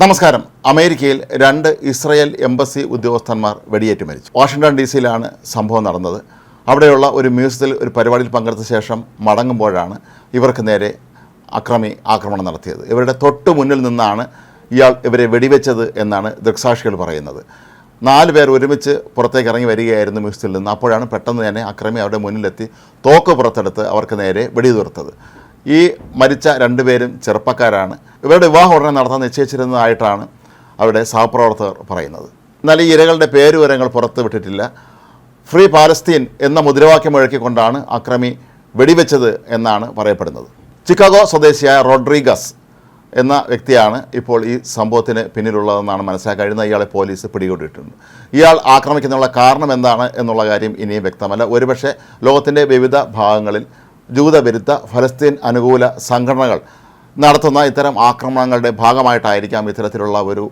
നമസ്കാരം. അമേരിക്കയിൽ 2 Israel embassy ഉദ്യോഗസ്ഥന്മാർ വെടിയേറ്റ് മരിച്ചു. വാഷിംഗ്ടൺ DC-യിലാണ് സംഭവം നടന്നത്. അവിടെയുള്ള ഒരു മ്യൂസിയത്തിൽ ഒരു പരിപാടിയിൽ പങ്കെടുത്ത ശേഷം മടങ്ങുമ്പോഴാണ് ഇവർക്ക് നേരെ ആക്രമണം നടത്തിയത്. ഇവരുടെ തൊട്ടു മുന്നിൽ നിന്നാണ് ഇവരെ വെടിവെച്ചത് എന്നാണ് ദൃക്സാക്ഷികൾ പറയുന്നത്. 4 പേർ ഒരുമിച്ച് പുറത്തേക്ക് ഇറങ്ങി വരികയായിരുന്നു മ്യൂസിയത്തിൽ നിന്ന്. അപ്പോഴാണ് പെട്ടെന്ന് തന്നെ അവരുടെ മുന്നിലെത്തി തോക്ക് പുറത്തെടുത്ത് അവർക്ക് നേരെ വെടിയുതിർത്തത്. ഈ മരിച്ച 2 പേരും ചെറുപ്പക്കാരാണ്. ഇവരുടെ വിവാഹം ഉടനെ നടത്താൻ നിശ്ചയിച്ചിരുന്നതായിട്ടാണ് അവരുടെ സഹപ്രവർത്തകർ പറയുന്നത്. എന്നാൽ ഈ ഇരകളുടെ പേരുവിവരങ്ങൾ പുറത്തു വിട്ടിട്ടില്ല. ഫ്രീ പാലസ്തീൻ എന്ന മുദ്രാവാക്യം മുഴക്കിക്കൊണ്ടാണ് അക്രമി വെടിവെച്ചത് എന്നാണ് പറയപ്പെടുന്നത്. ചിക്കാഗോ സ്വദേശിയായ റോഡ്രിഗസ് എന്ന വ്യക്തിയാണ് ഇപ്പോൾ ഈ സംഭവത്തിന് പിന്നിലുള്ളതെന്നാണ് മനസ്സിലാക്കാൻ കഴിയുന്നത്. ഇയാളെ പോലീസ് പിടികൂടിയിട്ടുണ്ട്. ഇയാൾ ആക്രമിക്കുന്നതിനുള്ള കാരണം എന്താണ് എന്നുള്ള കാര്യം ഇനിയും വ്യക്തമല്ല. ഒരുപക്ഷെ ലോകത്തിൻ്റെ വിവിധ ഭാഗങ്ങളിൽ ജൂതവിരുദ്ധ ഫലസ്തീൻ അനുകൂല സംഘടനകൾ നടത്തുന്ന ഇത്തരം ആക്രമണങ്ങളുടെ ഭാഗമായിട്ടായിരിക്കാം ഇത്തരത്തിലുള്ള ഒരു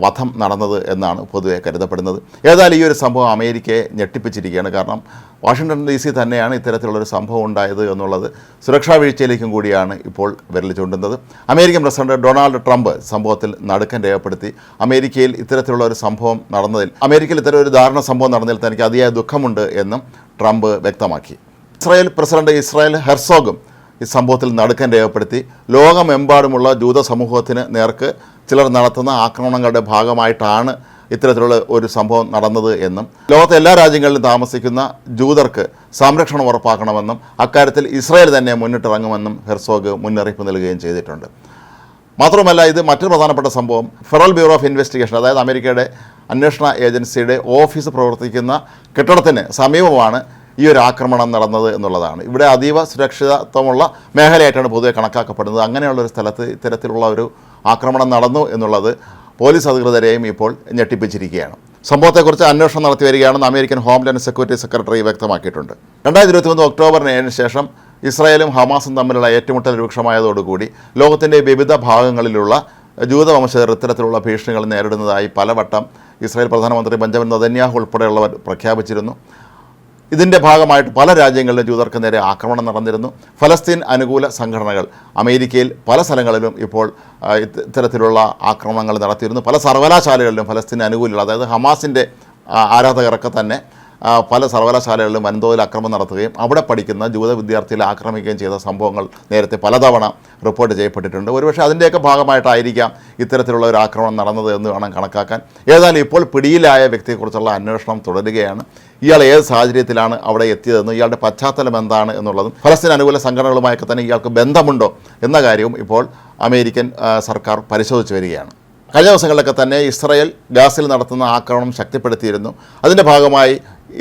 വധം നടന്നത് എന്നാണ് പൊതുവെ കരുതപ്പെടുന്നത്. ഏതായാലും ഈ ഒരു സംഭവം അമേരിക്കയെ ഞെട്ടിപ്പിച്ചിരിക്കുകയാണ്. കാരണം വാഷിംഗ്ടൺ DC തന്നെയാണ് ഇത്തരത്തിലുള്ളൊരു സംഭവം ഉണ്ടായത് എന്നുള്ളത് സുരക്ഷാ വീഴ്ചയിലേക്കും കൂടിയാണ് ഇപ്പോൾ വിരൽ ചൂണ്ടുന്നത്. അമേരിക്കൻ പ്രസിഡന്റ് ഡൊണാൾഡ് ട്രംപ് സംഭവത്തിൽ നടുക്കം രേഖപ്പെടുത്തി. അമേരിക്കയിൽ ഇത്തരത്തിലുള്ള ഒരു സംഭവം നടന്നതിൽ, അമേരിക്കയിൽ ഇത്തരം ഒരു ദാരുണ സംഭവം നടന്നതിൽ തനിക്ക് അതിയായ ദുഃഖമുണ്ട് എന്നും ട്രംപ് വ്യക്തമാക്കി. ഇസ്രായേൽ പ്രസിഡന്റ് ഇസ്രായേൽ ഹെർസോഗും ഈ സംഭവത്തിൽ നടുക്കം രേഖപ്പെടുത്തി. ലോകമെമ്പാടുമുള്ള ജൂത സമൂഹത്തിന് നേർക്ക് ചിലർ നടത്തുന്ന ആക്രമണങ്ങളുടെ ഭാഗമായിട്ടാണ് ഇത്തരത്തിലുള്ള ഒരു സംഭവം നടന്നത് എന്നും ലോകത്തെ എല്ലാ രാജ്യങ്ങളിലും താമസിക്കുന്ന ജൂതർക്ക് സംരക്ഷണം ഉറപ്പാക്കണമെന്നും അക്കാര്യത്തിൽ ഇസ്രായേൽ തന്നെ മുന്നിട്ടിറങ്ങുമെന്നും ഹെർസോഗ് മുന്നറിയിപ്പ് നൽകുകയും ചെയ്തിട്ടുണ്ട്. മാത്രമല്ല, ഇത് മറ്റൊരു പ്രധാനപ്പെട്ട സംഭവം ഫെഡറൽ ബ്യൂറോ ഓഫ് ഇൻവെസ്റ്റിഗേഷൻ, അതായത് അമേരിക്കയുടെ അന്വേഷണ ഏജൻസിയുടെ ഓഫീസ് പ്രവർത്തിക്കുന്ന കെട്ടിടത്തിന് സമീപമാണ് ഈ ഒരു ആക്രമണം നടന്നത് എന്നുള്ളതാണ്. ഇവിടെ അതീവ സുരക്ഷിതത്വമുള്ള മേഖലയായിട്ടാണ് പൊതുവെ കണക്കാക്കപ്പെടുന്നത്. അങ്ങനെയുള്ളൊരു സ്ഥലത്ത് ഇത്തരത്തിലുള്ള ഒരു ആക്രമണം നടന്നു എന്നുള്ളത് പോലീസ് അധികൃതരെയും ഇപ്പോൾ ഞെട്ടിപ്പിച്ചിരിക്കുകയാണ്. സംഭവത്തെക്കുറിച്ച് അന്വേഷണം നടത്തി വരികയാണെന്ന് അമേരിക്കൻ ഹോംലാൻഡ് സെക്യൂരിറ്റി സെക്രട്ടറി വ്യക്തമാക്കിയിട്ടുണ്ട്. 2023 ഒക്ടോബർ 7 ശേഷം ഇസ്രായേലും ഹമാസും തമ്മിലുള്ള ഏറ്റുമുട്ടൽ രൂക്ഷമായതോടുകൂടി ലോകത്തിൻ്റെ വിവിധ ഭാഗങ്ങളിലുള്ള ജൂതവംശജർ ഇത്തരത്തിലുള്ള ഭീഷണികൾ നേരിടുന്നതായി പലവട്ടം ഇസ്രായേൽ പ്രധാനമന്ത്രി ബെഞ്ചമിൻ നെതന്യാഹു ഉൾപ്പെടെയുള്ളവർ പ്രഖ്യാപിച്ചിരുന്നു. ഇതിൻ്റെ ഭാഗമായിട്ട് പല രാജ്യങ്ങളിലും ജൂതർക്ക് നേരെ ആക്രമണം നടന്നിരുന്നു. ഫലസ്തീൻ അനുകൂല സംഘടനകൾ അമേരിക്കയിൽ പല സ്ഥലങ്ങളിലും ഇപ്പോൾ ഇത്തരത്തിലുള്ള ആക്രമണങ്ങൾ നടത്തിയിരുന്നു. പല സർവകലാശാലകളിലും ഫലസ്തീൻ അനുകൂലികൾ, അതായത് ഹമാസിൻ്റെ ആരാധകരൊക്കെ തന്നെ പല സർവകലാശാലകളിലും വൻതോതിൽ ആക്രമണം നടത്തുകയും അവിടെ പഠിക്കുന്ന ജൂത വിദ്യാർത്ഥികളെ ആക്രമിക്കുകയും ചെയ്ത സംഭവങ്ങൾ നേരത്തെ പലതവണ റിപ്പോർട്ട് ചെയ്യപ്പെട്ടിട്ടുണ്ട്. ഒരുപക്ഷെ അതിൻ്റെയൊക്കെ ഭാഗമായിട്ടായിരിക്കാം ഇത്തരത്തിലുള്ള ഒരു ആക്രമണം നടന്നത് എന്ന് വേണം കണക്കാക്കാൻ. ഏതായാലും ഇപ്പോൾ പിടിയിലായ വ്യക്തിയെക്കുറിച്ചുള്ള അന്വേഷണം തുടരുകയാണ്. ഇയാൾ ഏത് സാഹചര്യത്തിലാണ് അവിടെ എത്തിയതെന്നും ഇയാളുടെ പശ്ചാത്തലം എന്താണ് എന്നുള്ളതും ഫലസ്തീൻ അനുകൂല സംഘടനകളുമായൊക്കെ തന്നെ ഇയാൾക്ക് ബന്ധമുണ്ടോ എന്ന കാര്യവും ഇപ്പോൾ അമേരിക്കൻ സർക്കാർ പരിശോധിച്ച് വരികയാണ്. കഴിഞ്ഞ ദിവസങ്ങളിലൊക്കെ തന്നെ ഇസ്രായേൽ ഗാസയിൽ നടത്തുന്ന ആക്രമണം ശക്തിപ്പെടുത്തിയിരുന്നു. അതിൻ്റെ ഭാഗമായി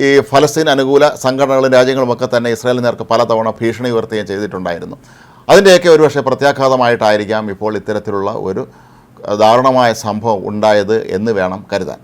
ഈ ഫലസ്തീൻ അനുകൂല സംഘടനകളും രാജ്യങ്ങളുമൊക്കെ തന്നെ ഇസ്രായേലിന് നേർക്ക് പലതവണ ഭീഷണി ഉയർത്തുകയും ചെയ്തിട്ടുണ്ടായിരുന്നു. അതിൻ്റെയൊക്കെ ഒരുപക്ഷെ പ്രത്യാഘാതമായിട്ടായിരിക്കാം ഇപ്പോൾ ഇത്തരത്തിലുള്ള ഒരു ദാരുണമായ സംഭവം ഉണ്ടായത് എന്ന് വേണം കരുതാൻ.